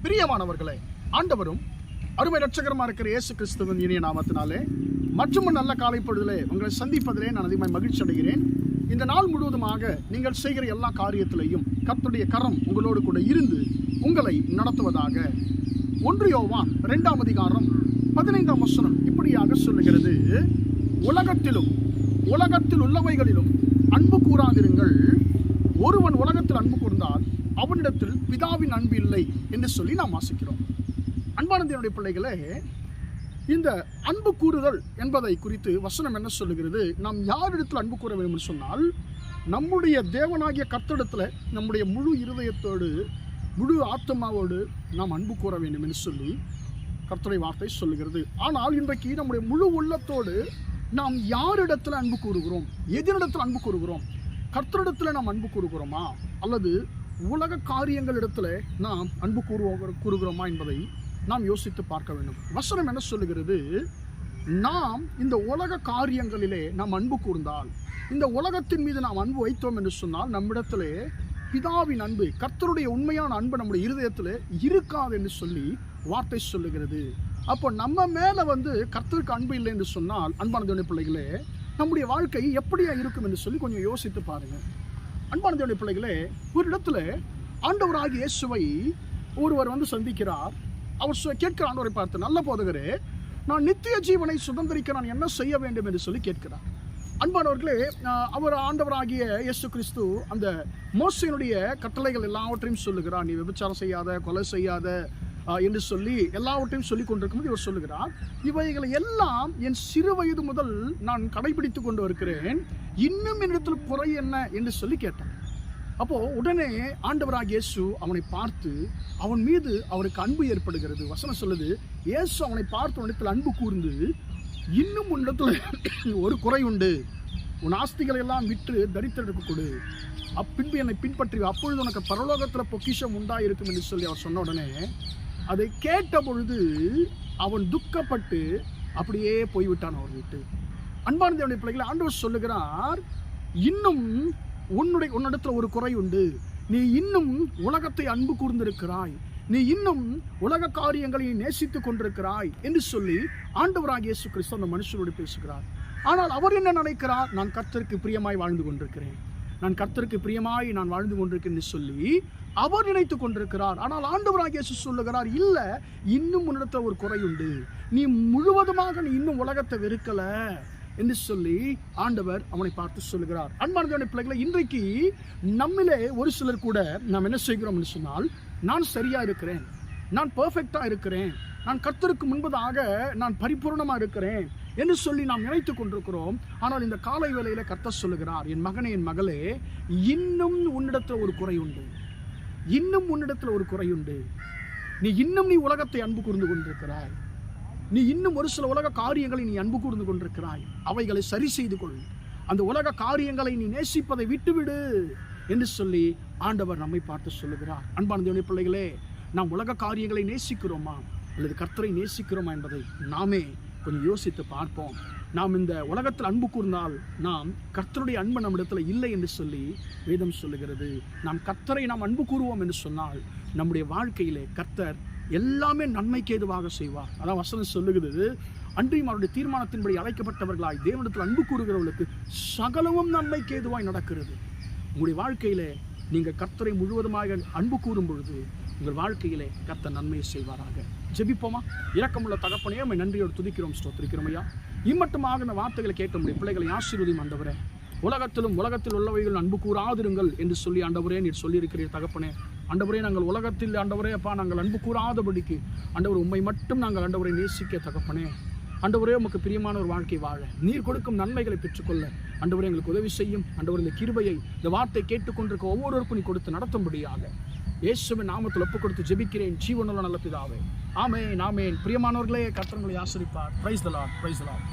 பிரியமானவர்களே, ஆண்டவரும் அருமை இரட்சகரமாக இருக்கிற இயேசு கிறிஸ்துவின் இனிய நாமத்தினாலே மற்றும் நல்ல காலை பொழுதிலே உங்களை சந்திப்பதிலே நான் அதிகமாக மகிழ்ச்சி அடைகிறேன். இந்த நாள் முழுவதுமாக நீங்கள் செய்கிற எல்லா காரியத்திலையும் கர்த்தருடைய கரம் உங்களோடு கூட இருந்து உங்களை நடத்துவதாக. 1 யோவான் 2ஆம் அதிகாரம் 15ஆம் வசனம் இப்படியாக சொல்லுகிறது, உலகத்தில் உள்ளவைகளிலும் அன்பு கூறாதிருங்கள். ஒருவன் உலகத்தில் அன்பு கூர்ந்தால் அவனிடத்தில் பிதாவின் அன்பு இல்லை என்று சொல்லி நாம் வாசிக்கிறோம். அன்பான தேவனுடைய பிள்ளைகளே, இந்த அன்பு கூறுதல் என்பதை குறித்து வசனம் என்ன சொல்லுகிறது? நாம் யாரிடத்தில் அன்பு கூற வேண்டும் என்று சொன்னால், நம்முடைய தேவனாகிய கர்த்தரிடத்தில் நம்முடைய முழு இருதயத்தோடு முழு ஆத்மாவோடு நாம் அன்பு கூற வேண்டும் என்று சொல்லி கர்த்தருடைய வார்த்தை சொல்லுகிறது. ஆனால் இன்றைக்கு நம்முடைய முழு உள்ளத்தோடு நாம் யாரிடத்தில் அன்பு கூறுகிறோம்? எதனிடத்தில் அன்பு கூறுகிறோம்? கர்த்தரிடத்தில் நாம் அன்பு கூறுகிறோமா அல்லது உலக காரியங்களிடத்தில் நாம் அன்பு கூறுகிறோமா என்பதை நாம் யோசித்து பார்க்க வேண்டும். வசனம் என்ன சொல்லுகிறது? நாம் இந்த உலக காரியங்களிலே நாம் அன்பு கூர்ந்தால், இந்த உலகத்தின் மீது நாம் அன்பு வைத்தோம் என்று சொன்னால், நம்மிடத்திலே பிதாவின் அன்பு, கர்த்தருடைய உண்மையான அன்பு நம்முடைய இருதயத்தில் இருக்காது என்று சொல்லி வார்த்தை சொல்லுகிறது. அப்போ நம்ம மேலே கர்த்தருக்கு அன்பு இல்லை என்று சொன்னால், அன்பான தேவனுடைய பிள்ளைகளே, நம்முடைய வாழ்க்கை எப்படியா இருக்கும் என்று சொல்லி கொஞ்சம் யோசித்து பாருங்கள். அன்பான தேவனுடைய பிள்ளைகளே, ஒரு இடத்துல ஆண்டவராகிய இயேசுவை ஒருவர் சந்திக்கிறார். அவர் கேட்கிற ஆண்டவரை பார்த்து, நல்ல போதகரே, நான் நித்திய ஜீவனை சுதந்திரிக்க நான் என்ன செய்ய வேண்டும் என்று சொல்லி கேட்கிறார். அன்பானவர்களே, அவர் ஆண்டவராகிய இயேசு கிறிஸ்து அந்த மோசேயினுடைய கட்டளைகள் எல்லாவற்றையும் சொல்லுகிறார். நீ விபச்சாரம் செய்யாத, கொலை செய்யாத என்று சொல்லி எல்லாவற்றையும் சொல்லி கொண்டிருக்கும்போது இவர் சொல்லுகிறார், இவைகளை எல்லாம் என் சிறு வயது முதல் நான் கடைபிடித்து கொண்டு இருக்கிறேன், இன்னும் என்னிடத்தில் குறை என்ன என்று சொல்லி கேட்டான். அப்போ உடனே ஆண்டவராகிய இயேசு அவனை பார்த்து அவன் மீது அவருக்கு அன்பு ஏற்படுகிறது. வசனம் சொல்லுது, இயேசு அவனை பார்த்து அவனிடத்தில் அன்பு கூர்ந்து, இன்னும் உன்னிடத்தில் ஒரு குறை உண்டு, உன் ஆஸ்திகளை எல்லாம் விற்று தரித்திரருக்கு கொடு, அப்பின்பு என்னை பின்பற்றி, அப்பொழுது உனக்கு பரலோகத்தில் பொக்கிஷம் உண்டாயிருக்கும் என்று சொல்லி அவர் சொன்ன உடனே அதை கேட்ட பொழுது அவன் துக்கப்பட்டு அப்படியே போய்விட்டான் அவர் விட்டு. அன்பான தேவனுடைய பிள்ளைகளை, ஆண்டவர் சொல்லுகிறார், இன்னும் உன்னிடத்தில் ஒரு குறை உண்டு, நீ இன்னும் உலகத்தை அன்பு கூர்ந்திருக்கிறாய், நீ இன்னும் உலக காரியங்களை நேசித்துக் கொண்டிருக்கிறாய் என்று சொல்லி ஆண்டவராகிய இயேசு கிறிஸ்து அந்த மனுஷனோடு பேசுகிறார். ஆனால் அவர் என்ன நினைக்கிறார்? நான் கர்த்தருக்கு பிரியமாய் வாழ்ந்து கொண்டிருக்கிறேன், நான் கர்த்தருக்கு பிரியமாய் நான் வாழ்ந்து கொண்டிருக்கேன் என்று சொல்லி அவர் நினைத்து கொண்டிருக்கிறார். ஆனால் ஆண்டவராகிய இயேசு சொல்லுகிறார், இல்ல, இன்னும் உன்னிடத்தில் ஒரு குறை உண்டு, நீ முழுவதுமாக நீ இன்னும் உலகத்தை வெறுக்கல என்று சொல்லி ஆண்டவர் அவனை பார்த்து சொல்லுகிறார். அன்பான பிள்ளைகளை, இன்றைக்கு நம்மிலே ஒரு சிலர் கூட நாம் என்ன செய்கிறோம் என்று சொன்னால், நான் சரியா இருக்கிறேன், நான் பெர்ஃபெக்டா இருக்கிறேன், நான் கர்த்தருக்கு முன்பதாக நான் பரிபூர்ணமா இருக்கிறேன் என்று சொல்லி நாம் நினைத்து கொண்டிருக்கிறோம். ஆனால் இந்த காலை வேளையில கர்த்தர் சொல்லுகிறார், என் மகனே, என் மகளே, இன்னும் உன்னிடத்தில் ஒரு குறை உண்டு, இன்னும் உன்னிடத்தில் ஒரு குறை உண்டு, நீ உலகத்தை அன்பு கூர்ந்து கொண்டிருக்கிறாய், நீ இன்னும் ஒரு சில உலக காரியங்களை நீ அன்பு கூர்ந்து கொண்டிருக்கிறாய், அவைகளை சரி செய்து கொள், அந்த உலக காரியங்களை நீ நேசிப்பதை விட்டுவிடு என்று சொல்லி ஆண்டவர் நம்மை பார்த்து சொல்லுகிறார். அன்பான தேவனுடைய பிள்ளைகளே, நாம் உலக காரியங்களை நேசிக்கிறோமா அல்லது கர்த்தரை நேசிக்கிறோமா என்பதை நாமே கொஞ்சம் யோசித்து பார்ப்போம். நாம் இந்த உலகத்தில் அன்பு கூர்ந்தால் நாம் கர்த்தருடைய அன்பு நம்மிடத்தில் இல்லை என்று சொல்லி வேதம் சொல்லுகிறது. நாம் கர்த்தரை நாம் அன்பு கூறுவோம் என்று சொன்னால் நம்முடைய வாழ்க்கையிலே கர்த்தர் எல்லாமே நன்மைக்கு ஏதுவாக செய்வார். அதான் வசனம் சொல்லுகிறது, அன்றையும் அவருடைய தீர்மானத்தின்படி அழைக்கப்பட்டவர்களாய் தேவனிடத்தில் அன்பு கூறுகிறவர்களுக்கு சகலமும் நன்மைக்கு ஏதுவாய் நடக்கிறது. உங்களுடைய வாழ்க்கையிலே நீங்கள் கர்த்தரை முழுவதுமாக அன்பு கூறும் பொழுது உங்கள் வாழ்க்கையிலே கர்த்தர் நன்மையை செய்வாராக. ஜெபிப்போமா? இரக்கமுள்ள தகப்பனே, உம்மை நன்றியோடு துதிக்கிறோம், ஸ்தோத்திரிக்கிறோம் ஐயா. இம்மட்டுமாக இந்த வார்த்தைகளை கேட்ட முடியும் பிள்ளைகளை ஆசீர்வதியும் ஆண்டவரே. உலகத்தில் உள்ளவைகள் அன்பு கூறாதிருங்கள் என்று சொல்லி ஆண்டவரே நீர் சொல்லியிருக்கிறீர் தகப்பனே. ஆண்டவரே, நாங்கள் உலகத்தில் ஆண்டவரே அப்பா நாங்கள் அன்பு கூறாதபடிக்கு ஆண்டவர் உம்மை மட்டும் நாங்கள் ஆண்டவரை நேசிக்க தகப்பனே. ஆண்டவரே, உமக்கு பிரியமான ஒரு வாழ்க்கை வாழ, நீர் கொடுக்கும் நன்மைகளை பெற்றுக்கொள்ள ஆண்டவரே எங்களுக்கு உதவி செய்யும். ஆண்டவர், இந்த கிருபையை இந்த வார்த்தை கேட்டுக்கொண்டிருக்க ஒவ்வொருவருக்கும் நீ கொடுத்து நடத்தும்படியாக இயேசுவின் நாமத்தில் ஒப்புக் கொடுத்து ஜெபிக்கிறேன், ஜீவனுள்ள நல்ல பிதாவே. ஆமென், ஆமென். பிரியமானவர்களே, கர்த்தர் உங்களை ஆசீர்வதிப்பார். Praise the Lord, praise the Lord.